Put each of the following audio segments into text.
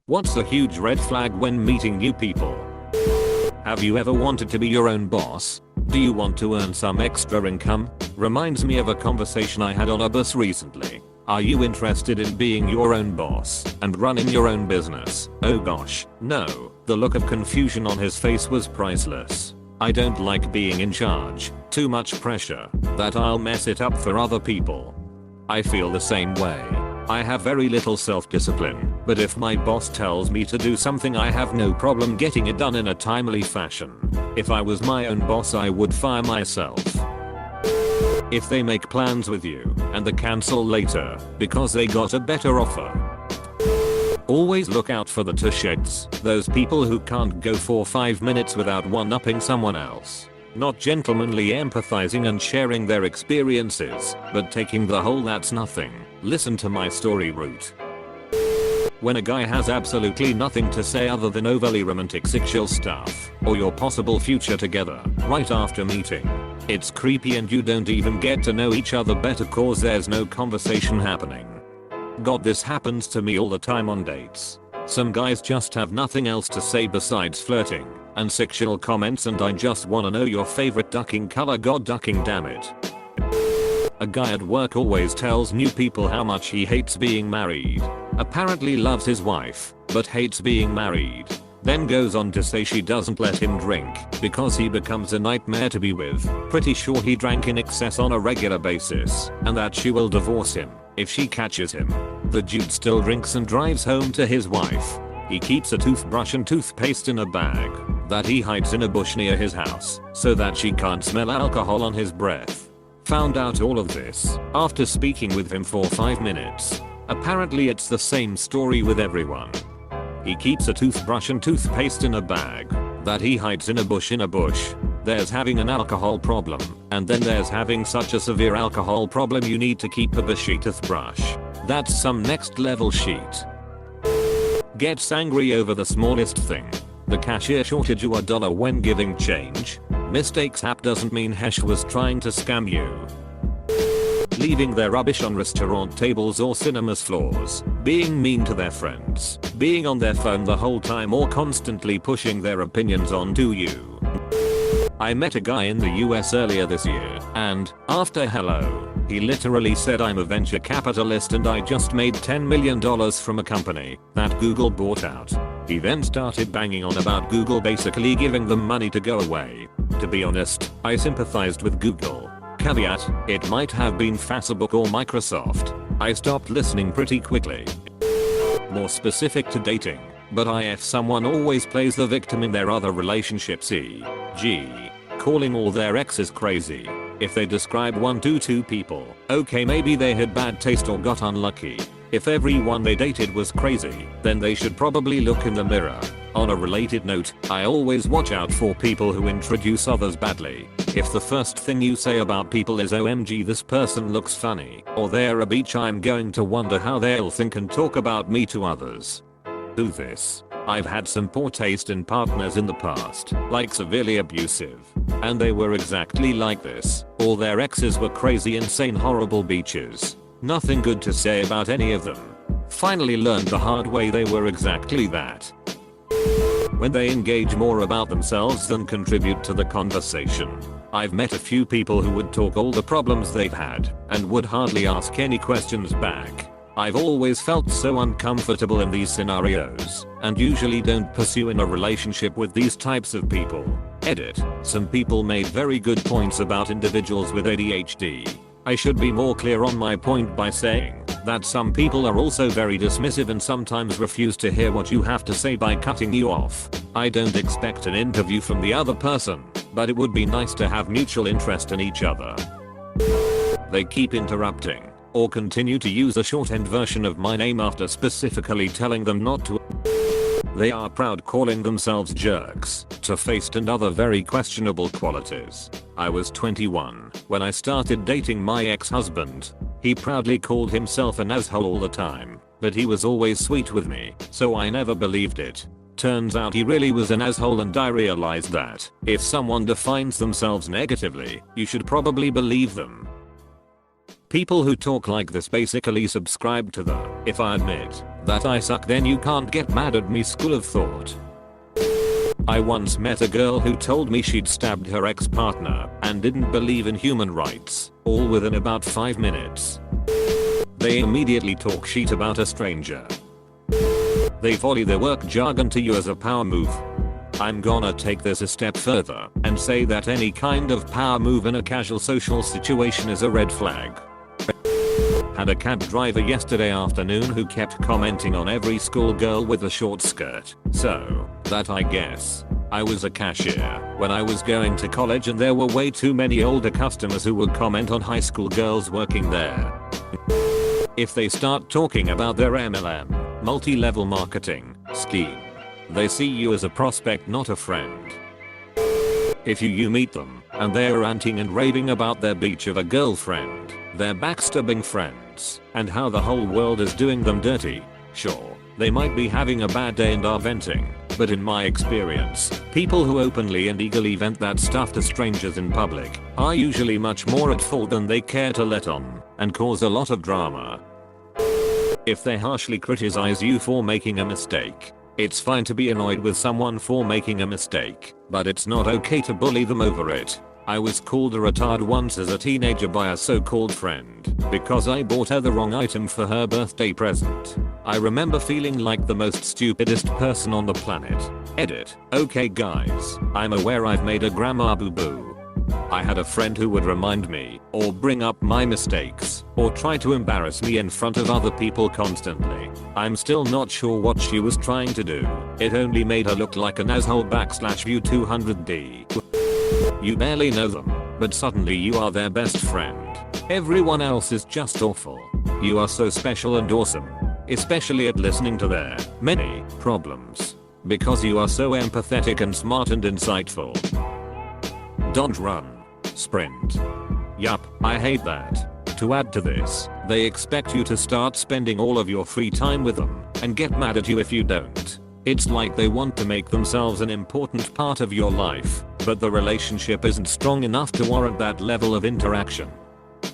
What's a huge red flag when meeting new people? Have you ever wanted to be your own boss? Do you want to earn some extra income? Reminds me of a conversation I had on a bus recently. Are you interested in being your own boss and running your own business? Oh gosh, no. The look of confusion on his face was priceless. I don't like being in charge. Too much pressure. That I'll mess it up for other people. I feel the same way. I have very little self-discipline, but if my boss tells me to do something, I have no problem getting it done in a timely fashion. If I was my own boss, I would fire myself. If they make plans with you and they cancel later because they got a better offer. Always look out for the tusheds, those people who can't go for 5 minutes without one-upping someone else. Not gentlemanly empathizing and sharing their experiences, but taking the whole "that's nothing, listen to my story" route. When a guy has absolutely nothing to say other than overly romantic sexual stuff, or your possible future together, right after meeting. It's creepy and you don't even get to know each other better cause there's no conversation happening. God, this happens to me all the time on dates. Some guys just have nothing else to say besides flirting and sexual comments, and I just wanna know your favorite ducking color. God, ducking, damn it. A guy at work always tells new people how much he hates being married. Apparently loves his wife, but hates being married. Then goes on to say she doesn't let him drink because he becomes a nightmare to be with. Pretty sure he drank in excess on a regular basis and that she will divorce him if she catches him. The dude still drinks and drives home to his wife. He keeps a toothbrush and toothpaste in a bag that he hides in a bush near his house so that she can't smell alcohol on his breath. Found out all of this after speaking with him for 5 minutes. Apparently it's the same story with everyone. He keeps a toothbrush and toothpaste in a bag that he hides in a bush. There's having an alcohol problem, and then there's having such a severe alcohol problem you need to keep a bushy toothbrush. That's some next level shit. Gets angry over the smallest thing. The cashier shorted you $1 when giving change. Mistakes app doesn't mean Hesh was trying to scam you. Leaving their rubbish on restaurant tables or cinemas floors. Being mean to their friends. Being on their phone the whole time or constantly pushing their opinions onto you. I met a guy in the US earlier this year, and, after hello, he literally said, "I'm a venture capitalist and I just made $10 million from a company that Google bought out." He then started banging on about Google basically giving them money to go away. To be honest, I sympathized with Google. Caveat, it might have been Facebook or Microsoft. I stopped listening pretty quickly. More specific to dating, but if someone always plays the victim in their other relationships, e.g. calling all their exes crazy. If they describe 1 to 2 people, okay, maybe they had bad taste or got unlucky. If everyone they dated was crazy, then they should probably look in the mirror. On a related note, I always watch out for people who introduce others badly. If the first thing you say about people is "OMG, this person looks funny," or "they're a beach," I'm going to wonder how they'll think and talk about me to others. Do this. I've had some poor taste in partners in the past, like severely abusive. And they were exactly like this. All their exes were crazy, insane, horrible beaches. Nothing good to say about any of them. Finally learned the hard way they were exactly that. When they engage more about themselves than contribute to the conversation. I've met a few people who would talk all the problems they've had and would hardly ask any questions back. I've always felt so uncomfortable in these scenarios and usually don't pursue in a relationship with these types of people. Edit. Some people made very good points about individuals with ADHD. I should be more clear on my point by saying that some people are also very dismissive and sometimes refuse to hear what you have to say by cutting you off. I don't expect an interview from the other person, but it would be nice to have mutual interest in each other. They keep interrupting or continue to use a shortened version of my name after specifically telling them not to. They are proud, calling themselves jerks, two-faced and other very questionable qualities. I was 21 when I started dating my ex-husband. He proudly called himself an asshole all the time, but he was always sweet with me, so I never believed it. Turns out he really was an asshole, and I realized that if someone defines themselves negatively, you should probably believe them. People who talk like this basically subscribe to the "if I admit That I suck, then you can't get mad at me school of thought. I once met a girl who told me she'd stabbed her ex-partner and didn't believe in human rights, all within about 5 minutes. They immediately talk shit about a stranger. They volley their work jargon to you as a power move. I'm gonna take this a step further and say that any kind of power move in a casual social situation is a red flag. Had a cab driver yesterday afternoon who kept commenting on every schoolgirl with a short skirt, so that I guess. I was a cashier when I was going to college and there were way too many older customers who would comment on high school girls working there. If they start talking about their MLM, multi-level marketing, scheme, they see you as a prospect, not a friend. If you meet them and they're ranting and raving about their beach of a girlfriend, their backstabbing friends, and how the whole world is doing them dirty, sure, they might be having a bad day and are venting, but in my experience, people who openly and eagerly vent that stuff to strangers in public are usually much more at fault than they care to let on, and cause a lot of drama. If they harshly criticize you for making a mistake, it's fine to be annoyed with someone for making a mistake, but it's not okay to bully them over it. I was called a retard once as a teenager by a so-called friend because I bought her the wrong item for her birthday present. I remember feeling like the most stupidest person on the planet. Edit. Okay guys, I'm aware I've made a grammar boo-boo. I had a friend who would remind me, or bring up my mistakes, or try to embarrass me in front of other people constantly. I'm still not sure what she was trying to do. It only made her look like an asshole /view 200D. You barely know them, but suddenly you are their best friend. Everyone else is just awful. You are so special and awesome, especially at listening to their many problems, because you are so empathetic and smart and insightful. Don't run. Sprint. Yup, I hate that. To add to this, they expect you to start spending all of your free time with them and get mad at you if you don't. It's like they want to make themselves an important part of your life, but the relationship isn't strong enough to warrant that level of interaction.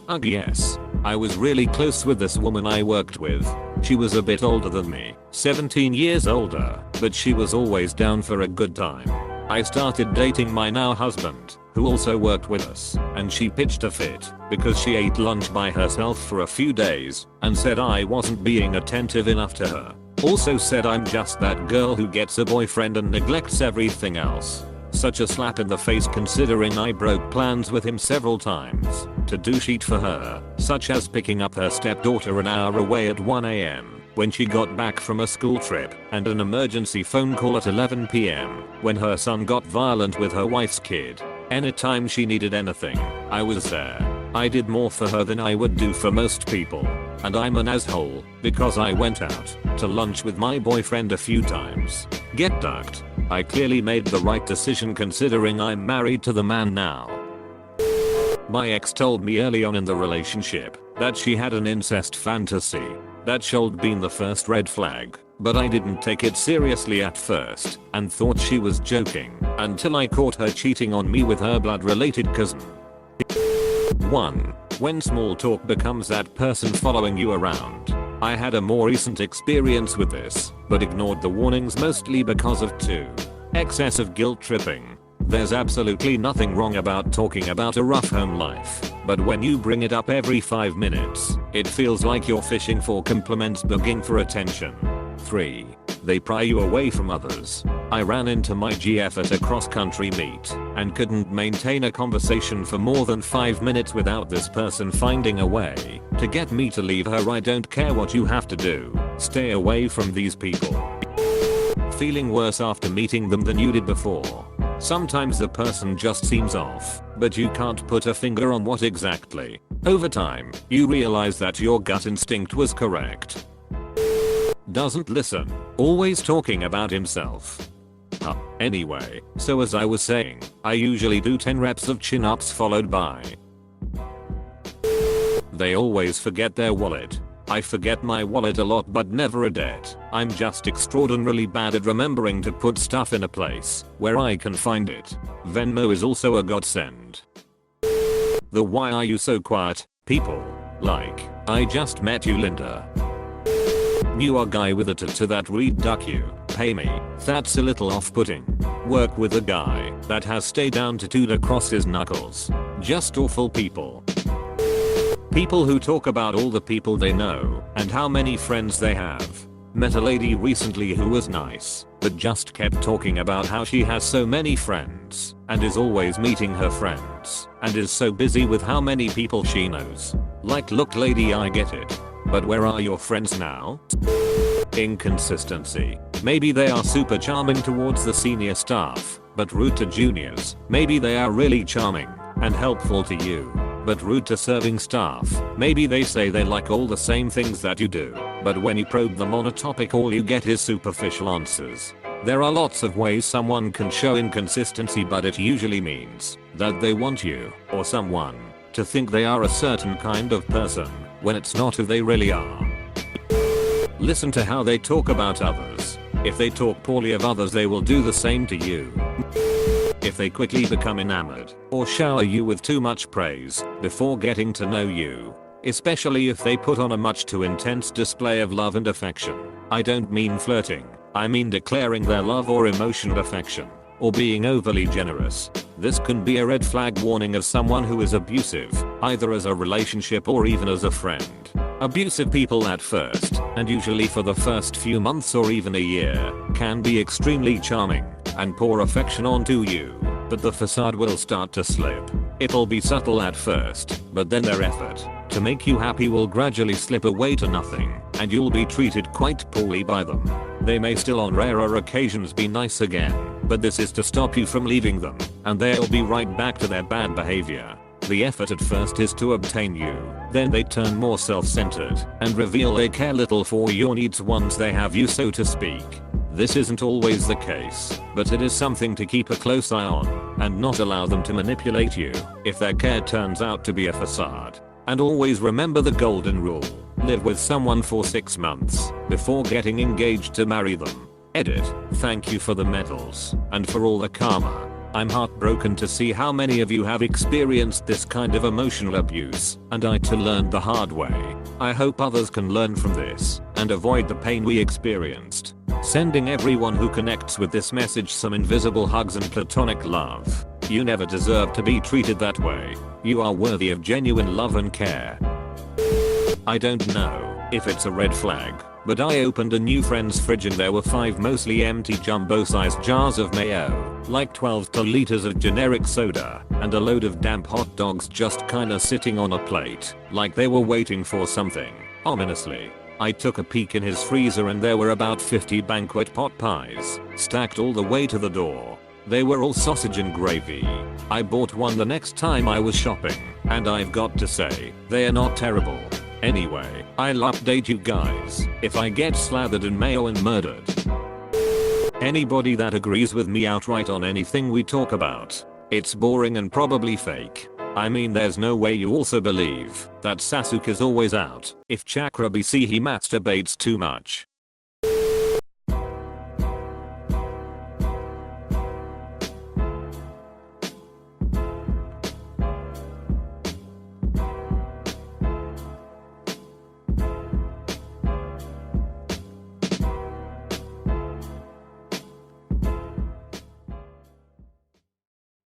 Ugh, yes. I was really close with this woman I worked with. She was a bit older than me, 17 years older, but she was always down for a good time. I started dating my now husband, who also worked with us, and she pitched a fit because she ate lunch by herself for a few days and said I wasn't being attentive enough to her. Also said I'm just that girl who gets a boyfriend and neglects everything else. Such a slap in the face considering I broke plans with him several times to do shit for her, such as picking up her stepdaughter an hour away at 1 AM when she got back from a school trip and an emergency phone call at 11 PM when her son got violent with her wife's kid. Anytime she needed anything, I was there. I did more for her than I would do for most people. And I'm an asshole because I went out to lunch with my boyfriend a few times. Get ducked. I clearly made the right decision considering I'm married to the man now. My ex told me early on in the relationship that she had an incest fantasy. That should been the first red flag, but I didn't take it seriously at first and thought she was joking until I caught her cheating on me with her blood-related cousin. 1. When small talk becomes that person following you around. I had a more recent experience with this, but ignored the warnings mostly because of 2. Excessive guilt tripping. There's absolutely nothing wrong about talking about a rough home life, but when you bring it up every 5 minutes, it feels like you're fishing for compliments, begging for attention. 3. They pry you away from others. I ran into my GF at a cross-country meet and couldn't maintain a conversation for more than 5 minutes without this person finding a way to get me to leave her. I don't care what you have to do. Stay away from these people. Feeling worse after meeting them than you did before. Sometimes the person just seems off, but you can't put a finger on what exactly. Over time, you realize that your gut instinct was correct. Doesn't listen. Always talking about himself. Anyway, so as I was saying, I usually do 10 reps of chin-ups followed by. They always forget their wallet. I forget my wallet a lot but never a debt. I'm just extraordinarily bad at remembering to put stuff in a place where I can find it. Venmo is also a godsend. The why are you so quiet? People. Like, I just met you, Linda. Knew a guy with a tattoo that read duck you, pay me. That's a little off-putting. Work with a guy that has stay down tattooed across his knuckles. Just awful people. People who talk about all the people they know and how many friends they have. Met a lady recently who was nice, but just kept talking about how she has so many friends and is always meeting her friends and is so busy with how many people she knows. Like, look lady, I get it, but where are your friends now? Inconsistency. Maybe they are super charming towards the senior staff, but rude to juniors. Maybe they are really charming and helpful to you, but rude to serving staff. Maybe they say they like all the same things that you do, but when you probe them on a topic all you get is superficial answers. There are lots of ways someone can show inconsistency, but it usually means that they want you or someone to think they are a certain kind of person when it's not who they really are. Listen to how they talk about others. If they talk poorly of others, they will do the same to you. If they quickly become enamored or shower you with too much praise before getting to know you, especially if they put on a much too intense display of love and affection. I don't mean flirting, I mean declaring their love or emotional affection, or being overly generous. This can be a red flag warning of someone who is abusive, either as a relationship or even as a friend. Abusive people at first, and usually for the first few months or even a year, can be extremely charming and pour affection onto you, but the facade will start to slip. It'll be subtle at first, but then their effort to make you happy will gradually slip away to nothing, and you'll be treated quite poorly by them. They may still on rarer occasions be nice again, but this is to stop you from leaving them, and they'll be right back to their bad behavior. The effort at first is to obtain you, then they turn more self-centered and reveal they care little for your needs once they have you, so to speak. This isn't always the case, but it is something to keep a close eye on and not allow them to manipulate you if their care turns out to be a facade. And always remember the golden rule: live with someone for 6 months before getting engaged to marry them. Edit. Thank you for the medals and for all the karma. I'm heartbroken to see how many of you have experienced this kind of emotional abuse, and I too learned the hard way. I hope others can learn from this and avoid the pain we experienced. Sending everyone who connects with this message some invisible hugs and platonic love. You never deserve to be treated that way. You are worthy of genuine love and care. I don't know if it's a red flag, but I opened a new friend's fridge and there were 5 mostly empty jumbo-sized jars of mayo, like 12 liters of generic soda, and a load of damp hot dogs just kinda sitting on a plate, like they were waiting for something. Ominously, I took a peek in his freezer and there were about 50 banquet pot pies, stacked all the way to the door. They were all sausage and gravy. I bought one the next time I was shopping, and I've got to say, they are not terrible. Anyway, I'll update you guys if I get slathered in mayo and murdered. Anybody that agrees with me outright on anything we talk about, it's boring and probably fake. I mean, there's no way you also believe that Sasuke's always out if Chakra BC he masturbates too much.